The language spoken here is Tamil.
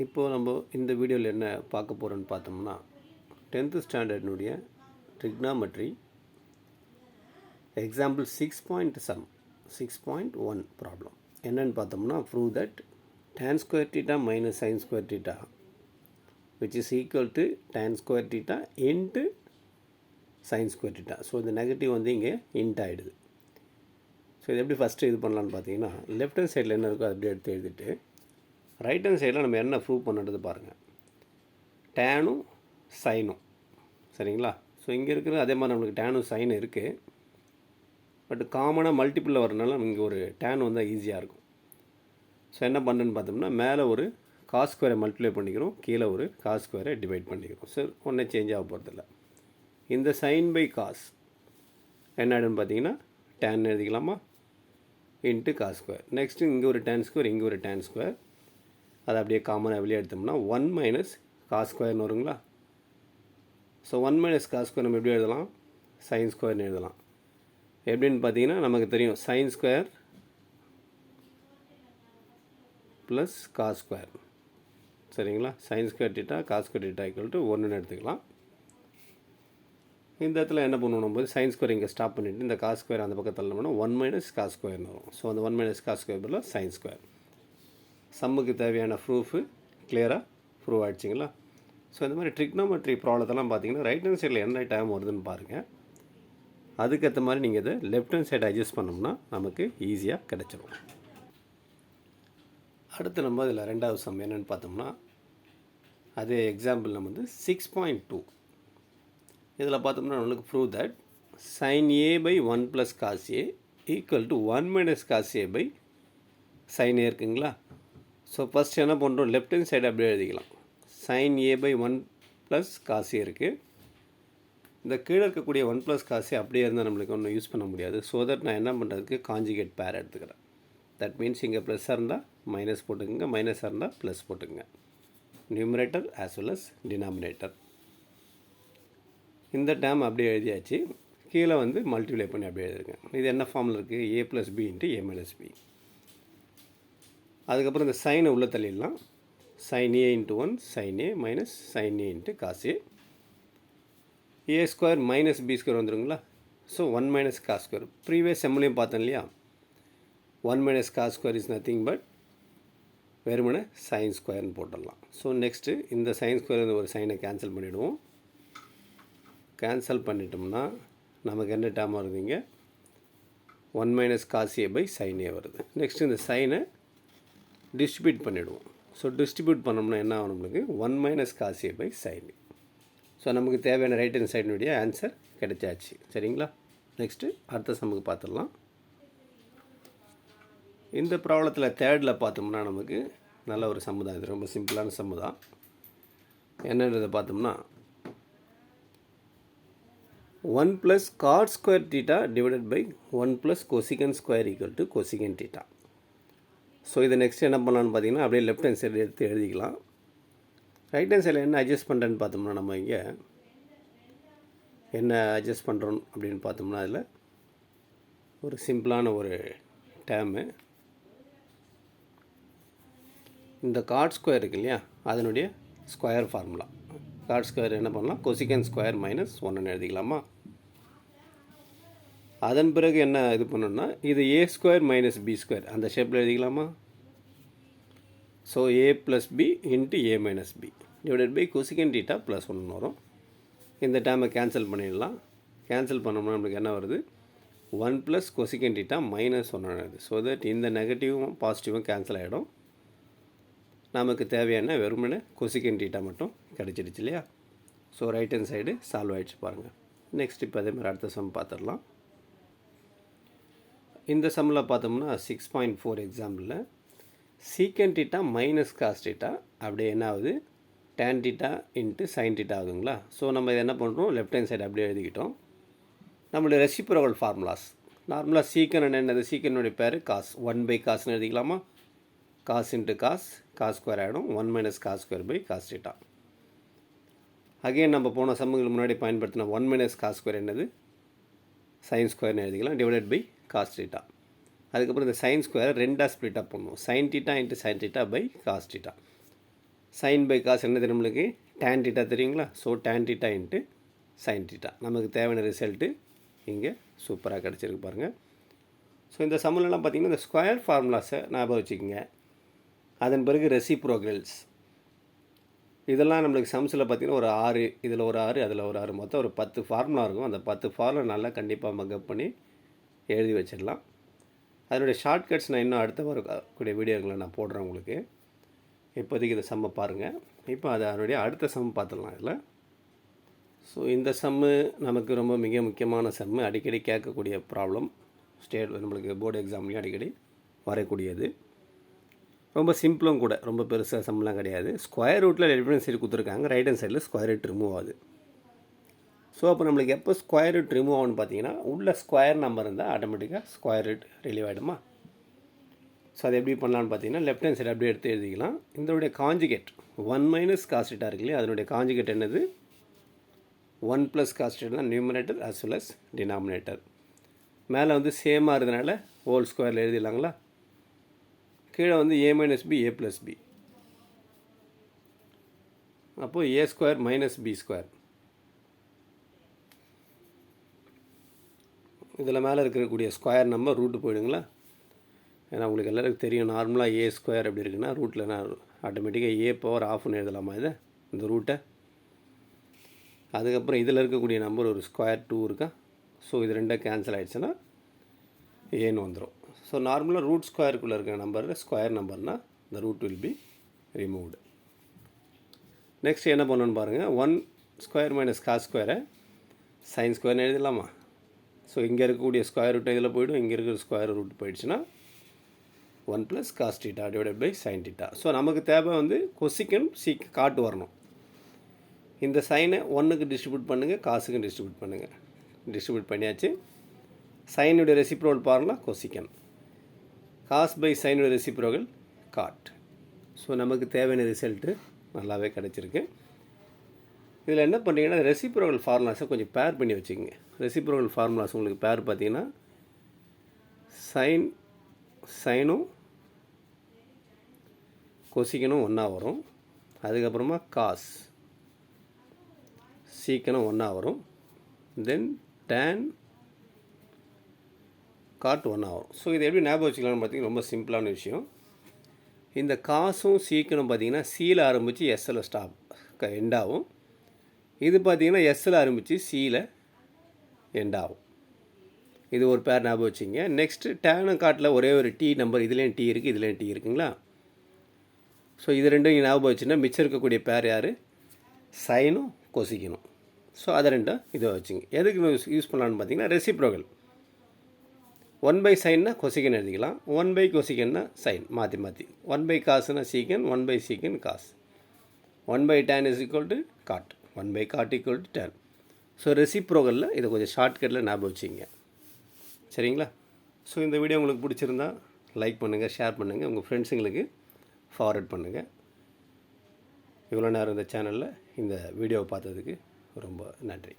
இப்போது நம்ம இந்த வீடியோவில் என்ன பார்க்க போகிறோன்னு பார்த்தோம்னா 10th ஸ்டாண்டர்டினுடைய ட்ரிக்னாமெட்ரி எக்ஸாம்பிள் 6.1 ப்ராப்ளம் என்னன்னு பார்த்தோம்னா prove that tan square theta minus sin square theta which is equal to tan square theta into sin square theta. So இந்த நெகட்டிவ் வந்து இங்கே இன்ட் ஆகிடுது. ஸோ இது எப்படி ஃபஸ்ட்டு இது பண்ணலான்னு பார்த்தீங்கன்னா லெஃப்ட் ஹேண்ட் சைடில் என்ன இருக்கோ அதை அப்படியே எடுத்து எழுதிட்டு ரைட் ஹேண்ட் சைடில் நம்ம என்ன ப்ரூவ் பண்ணுறது பாருங்கள். டேனும் சைனும் சரிங்களா. ஸோ இங்கே இருக்கிற அதே மாதிரி நம்மளுக்கு டேனும் சைன் இருக்குது. பட் காமனாக மல்டிப்பிளில் வரனால இங்கே ஒரு டேன் வந்தால் ஈஸியாக இருக்கும். ஸோ என்ன பண்ணுறேன்னு பார்த்தோம்னா மேலே ஒரு காஸ் ஸ்கொயரை மல்டிப்ளை பண்ணிக்கிறோம், கீழே ஒரு காஸ் ஸ்கொயரை டிவைட் பண்ணிக்கிறோம். ஸோ ஒன்றே சேஞ்ச் ஆக போகிறதில்ல. இந்த சைன் பை காஸ் என்ன ஆகிடுன்னு பார்த்தீங்கன்னா டேன் எழுதிக்கலாமா இன்ட்டு காஸ் ஸ்கொயர். நெக்ஸ்ட்டு இங்கே ஒரு டேன் ஸ்கொயர், இங்கே ஒரு டேன் ஸ்கொயர். அதை அப்படியே காமனாக வெளியே எடுத்தோம்னா 1 மைனஸ் காஸ் ஸ்கொயர்னு வருங்களா. ஸோ 1 மைனஸ் காஸ் ஸ்கொயர் நம்ம எப்படி எழுதலாம், சைன் ஸ்கொயர்னு எழுதலாம். எப்படின்னு பார்த்தீங்கன்னா நமக்கு தெரியும் sine square plus cos square சரிங்களா. Sine square theta cos square theta equal to 1ன்னு எடுத்துக்கலாம். இந்த இடத்துல என்ன பண்ணுவோம் போது சைன் ஸ்கொயர் இங்கே ஸ்டாப் பண்ணிவிட்டு இந்த காஸ் ஸ்கொயர் அந்த பக்கத்தில் பண்ணோம்னா 1 மைனஸ் காஸ் ஸ்கொயர்னு வரும். ஸோ அந்த 1 மைனஸ் காஸ் ஸ்கொயர் பதிலாக சைன் ஸ்கொயர். சம்முக்கு தேவையான ப்ரூஃபு கிளியராக ப்ரூவ் ஆகிடுச்சிங்களா. ஸோ இந்த மாதிரி ட்ரிக்னாமெட்ரி ப்ராப்ளத்தெல்லாம் பார்த்தீங்கன்னா ரைட் ஹேண்ட் சைடில் என்ன டைம் வருதுன்னு பாருங்கள். அதுக்கேற்ற மாதிரி நீங்கள் இதை லெஃப்ட் ஹேண்ட் சைடை அட்ஜஸ்ட் பண்ணோம்னா நமக்கு ஈஸியாக கிடச்சிரும். அடுத்து நம்ம இதில் ரெண்டாவது சம் என்னென்னு பார்த்தோம்னா அதே எக்ஸாம்பிள் நம்ம வந்து 6.2 இதில் பார்த்தோம்னா நம்மளுக்கு prove that sin a by 1 plus cos a equal to 1 minus cos a by sin a இருக்குங்களா. ஸோ ஃபஸ்ட் என்ன பண்ணுறோம், லெஃப்ட் ஹேண்ட் சைடு அப்படியே எழுதிக்கலாம். sin a by 1 plus cos a இருக்குது. இந்த கீழே இருக்கக்கூடிய 1 plus cos a அப்படியே இருந்தால் நம்மளுக்கு ஒன்றும் யூஸ் பண்ண முடியாது. ஸோ தட் நான் என்ன பண்ணுறதுக்கு காஞ்சிகேட் பேர் எடுத்துக்கிறேன். தட் மீன்ஸ் இங்கே ப்ளஸ்ஸாக இருந்தால் மைனஸ் போட்டுக்கோங்க, மைனஸாக இருந்தால் ப்ளஸ் போட்டுக்கோங்க. Numerator as well as denominator. இந்த டேம் அப்படியே எழுதியாச்சு. கீழே வந்து மல்டிப்ளை பண்ணி அப்படியே எழுதுங்க. இது என்ன ஃபார்மில் இருக்குது, a plus B into a minus B. அதுக்கப்புறம் இந்த சைனை உள்ளே தள்ளிடலாம். sin a into 1 sin a minus sin a into cos a square minus B square வந்துடுங்களா. So 1 minus cos square previous செம்லையும் பார்த்தோம் இல்லையா. 1 minus cos square is nothing but வெறுமனே சைன் ஸ்கொயர்னு போட்டுடலாம். ஸோ நெக்ஸ்ட்டு இந்த சைன் ஸ்கொயர் ஒரு சைனை கேன்சல் பண்ணிவிடுவோம். கேன்சல் பண்ணிட்டோம்னா நமக்கு என்ன டேம் வருதுங்க, 1 minus cos A by sign A வருது. நெக்ஸ்ட் இந்த சைனை டிஸ்ட்ரிபியூட் பண்ணிவிடுவோம். ஸோ டிஸ்ட்ரிபியூட் பண்ணோம்னா என்ன ஆகும் நம்மளுக்கு 1 minus cos A by sign A. So நமக்கு தேவையான ரைட் ஹேண்ட் சைடினுடைய ஆன்சர் கிடைச்சாச்சு சரிங்களா. நெக்ஸ்ட்டு அடுத்த சம்முக்கு பார்த்துடலாம். இந்த ப்ராப்ளத்தில் தேர்டில் பார்த்தோம்னா நமக்கு நல்ல ஒரு சம்மு தான். இது ரொம்ப சிம்பிளான சம்மு தான். என்னன்றதை பார்த்தோம்னா 1 plus cot square theta divided by 1 plus cosecant square equal to cosecant theta. So இது நெக்ஸ்ட் என்ன பண்ணலான்னு பார்த்தீங்கன்னா அப்படியே லெஃப்ட் ஹேண்ட் சைடு எடுத்து எழுதிக்கலாம். ரைட் ஹேண்ட் சைடில் என்ன அட்ஜஸ்ட் பண்ணுறேன்னு பார்த்தோம்னா நம்ம இங்கே என்ன அட்ஜஸ்ட் பண்ணுறோம் அப்படின்னு பார்த்தோம்னா அதில் ஒரு சிம்பிளான ஒரு டேர்மு, இந்த காட் ஸ்கொயர் இருக்கு இல்லையா அதனுடைய ஸ்கொயர் ஃபார்முலா. காட் ஸ்கொயர் என்ன பண்ணலாம், கொசிகன் ஸ்கொயர் மைனஸ் 1ன்னு எழுதிக்கலாமா. அதன் பிறகு என்ன இது பண்ணணும்னா இது A square minus B square அந்த ஷேப்பில் எழுதிக்கலாமா. So A plus B into A minus B divided by cosecant theta plus 1 வரும். இந்த டேமை கேன்சல் பண்ணிடலாம். கேன்சல் பண்ணோம்னா நம்மளுக்கு என்ன வருது, 1 ப்ளஸ் கொசிகன் டீட்டா மைனஸ் 1 வருது. ஸோ தட் இந்த நெகட்டிவும் பாசிட்டிவும் கேன்சல் ஆகிடும். நமக்கு தேவையான வெறுமனே கொசிகன் டீட்டா மட்டும் கிடச்சிடுச்சு இல்லையா. So right hand side solve ஆகிடுச்சு பாருங்கள். நெக்ஸ்ட் இப்போ அதே மாதிரி அடுத்த சம் பார்த்துடலாம். இந்த சம்மில் பார்த்தோம்னா 6.4 எக்ஸாம்பிளில் சீக்கன் டீட்டா மைனஸ் காஸ் டீட்டா அப்படியே என்ன ஆகுது, tan theta into sine theta ஆகுதுங்களா. ஸோ நம்ம இதை என்ன பண்ணுறோம், லெஃப்ட் ஹேண்ட் சைடு அப்படியே எழுதிக்கிட்டோம். நம்மளுடைய ரெசிப்ரோக்கல் ஃபார்முலாஸ் நார்மலாக சீக்கன் என்னது, சீக்கனுடைய பேர் காஸ் 1 பை காஸ்ன்னு எழுதிக்கலாமா. Cos into cos cos square ஆகிடும் 1 minus cos square by cos theta. Again நம்ம போன சம்முக்கு முன்னாடி பயன்படுத்தின 1 மைனஸ் காஸ் ஸ்கொயர் என்னது சைன் ஸ்கொயர்னு எழுதிக்கலாம் டிவைடட் பை காஸ் டீட்டா. அதுக்கப்புறம் இந்த சைன் ஸ்கொயரை ரெண்டாக ஸ்ப்ளிட் அப் பண்ணுவோம். Sine theta into sine theta by cos theta. Sine by cos என்ன தெரியும் நம்மளுக்கு? tan θ தெரியுங்களா? ஸோ tan θ இன்ட்டு sin θ. நமக்கு தேவையான ரிசல்ட்டு இங்கே சூப்பராக கிடச்சிருக்கு பாருங்கள். ஸோ இந்த சம்முலலாம் பார்த்திங்கன்னா இந்த ஸ்கொயர் ஃபார்முலாஸை ஞாபகம் வச்சுக்கோங்க. அதன் பிறகு ரெசிப்ரோகல்ஸ் இதெல்லாம் நம்மளுக்கு சம்ஸில் பார்த்திங்கன்னா ஒரு 6, இதில் ஒரு 6, அதில் ஒரு 6, மொத்தம் ஒரு 10 ஃபார்முலா இருக்கும். அந்த 10 ஃபார்முலா நல்லா கண்டிப்பாக மக்கப் பண்ணி எழுதி வச்சிடலாம். அதனுடைய ஷார்ட்கட்ஸ் நான் இன்னும் அடுத்த வரக்கூடிய வீடியோக்களை நான் போடுறேன் உங்களுக்கு. இப்போதைக்கு இந்த சம்மை பாருங்கள். இப்போ அதனுடைய அடுத்த சம் பார்த்துடலாம் இதில். ஸோ இந்த சம்மு நமக்கு ரொம்ப மிக முக்கியமான சம்மு, அடிக்கடி கேட்கக்கூடிய ப்ராப்ளம், நம்மளுக்கு போர்டு எக்ஸாம்லேயும் அடிக்கடி வரக்கூடியது. ரொம்ப சிம்பிளும் கூட, ரொம்ப பெருசாக சம்லாம் கிடையாது. ஸ்கொயர் ரூட்டில் லெஃப்ட் ஹேண்ட் சைடு கொடுத்துருக்காங்க, ரைட் ஹேண்ட் சைடில் ஸ்கொயர் ரூட் ரிமூவ் ஆகுது. ஸோ அப்போ நம்மளுக்கு எப்போ ஸ்கொயர் ரூட் ரிமூவ் ஆகும்னு பார்த்தீங்கன்னா, உள்ள ஸ்கொயர் நம்பர் இருந்தால் ஆட்டோமேட்டிக்காக ஸ்கொயர் ரூட் ரிலீவ் ஆகிடுமா. ஸோ அது எப்படி பண்ணலான்னு பார்த்தீங்கன்னா, லெஃப்ட் ஹேண்ட் சைடு அப்படியே எடுத்து எழுதிக்கலாம். இதனுடைய காஞ்சுகேட் 1 - cos θ இருக்கு இல்லையா, அதனுடைய காஞ்சுகேட் என்னது? 1 + cos θ தான் numerator as well as denominator. மேலே வந்து சேமாக இருந்தனால ஹோல் ஸ்கொயரில் எழுதிடலாங்களா. கீழே வந்து a - b a + b, அப்போது a² - b². இதில் மேலே இருக்கக்கூடிய ஸ்கொயர் நம்பர் ரூட்டு போயிடுங்களா. ஏன்னா உங்களுக்கு எல்லாருக்கும் தெரியும், நார்மலாக a² அப்படி இருக்குன்னா ரூட்டில் நான் ஆட்டோமேட்டிக்காக a⁻½ எழுதலாமா இதை, இந்த ரூட்டை. அதுக்கப்புறம் இதில் இருக்கக்கூடிய நம்பர் ஒரு √2 இருக்கா. ஸோ இது ரெண்டும் கேன்சல் ஆகிடுச்சுன்னா ஏன்னு வந்துடும். ஸோ நார்மலாக ரூட் ஸ்கொயருக்குள்ளே இருக்கிற நம்பரில் ஸ்கொயர் நம்பர்னால் the root will be removed. Next என்ன பண்ணணுன்னு பாருங்கள். 1² - cos² sin² எழுதலாமா. ஸோ இங்கே இருக்கக்கூடிய ஸ்கொயர் ரூட் இதில் போய்டும், இங்கே இருக்கிற ஸ்கொயர் ரூட் போயிடுச்சுன்னா 1 + cos θ / sin θ. ஸோ நமக்கு தேவை வந்து கொசிக்கன் காட்டு வரணும். இந்த சைனை 1க்கு டிஸ்ட்ரிபியூட் பண்ணுங்கள், காசுக்கு டிஸ்ட்ரிபியூட் பண்ணுங்கள். டிஸ்ட்ரிபியூட் பண்ணியாச்சு. சைனுடைய ரெசிப்ரோகல் பாருங்களா கொசிக்கன், காஸ் பை சைனுடைய ரெசிப்ரோகல் காட். ஸோ நமக்கு தேவையான ரிசல்ட்டு நல்லாவே கிடச்சிருக்கு. இதில் என்ன பண்ணுறீங்கன்னா, ரெசிப்ரோகல் ஃபார்முலாஸை கொஞ்சம் பேர் பண்ணி வச்சுக்கோங்க. ரெசிப்ரோகல் ஃபார்முலாஸ் உங்களுக்கு பேர் பார்த்தீங்கன்னா, சைனும் கொசிக்கனும் ஒன்றா வரும். அதுக்கப்புறமா காஸ் சீக்கனும் ஒன்றா வரும். தென் tan காட் ஒன்றா வரும். ஸோ இது எப்படி ஞாபகம் வச்சுக்கலாம்னு பார்த்தீங்கன்னா, ரொம்ப சிம்பிளான விஷயம். இந்த காசும் சீக்கனும் பார்த்தீங்கன்னா சியில் ஆரம்பித்து எஸ்ஸில் எண்டாகும். இது பார்த்தீங்கன்னா எஸ்ஸில் ஆரம்பித்து சியில் எண்டாகும். இது ஒரு பேர் ஞாபகம் வச்சுங்க. நெக்ஸ்ட்டு டேனும் காட்டில் ஒரே ஒரு டி நம்பர், இதுலேயும் டி இருக்குது, இதுலேயும் டி இருக்குங்களா. ஸோ இது ரெண்டும் ஞாபகம் வச்சுன்னா மிச்சம் இருக்கக்கூடிய பேர் யார்? சைனும் கொசிக்கணும். ஸோ அதை ரெண்டும் இதை வச்சுங்க. எதுக்கு யூஸ் பண்ணலான்னு பார்த்தீங்கன்னா, ரெசிப்ரோகல் 1/sin கொசிக்கன் எழுதிக்கலாம், 1/கொசிக்கன்னா சைன், மாற்றி 1 காசுனா secant, 1 secant cos, 1/tan = cot, 1/காட் = tan. ஸோ ரெசிப்ரோகலில் இதை கொஞ்சம் ஷார்ட்கட்டில் ஞாபகம் வச்சுங்க. சரிங்களா. ஸோ இந்த வீடியோ உங்களுக்கு பிடிச்சிருந்தா லைக் பண்ணுங்கள், ஷேர் பண்ணுங்கள், உங்கள் ஃப்ரெண்ட்ஸுங்களுக்கு ஃபார்வர்ட் பண்ணுங்கள். இவ்வளோ நேரம் இந்த சேனலில் இந்த வீடியோவை பார்த்ததுக்கு ரொம்ப நன்றி.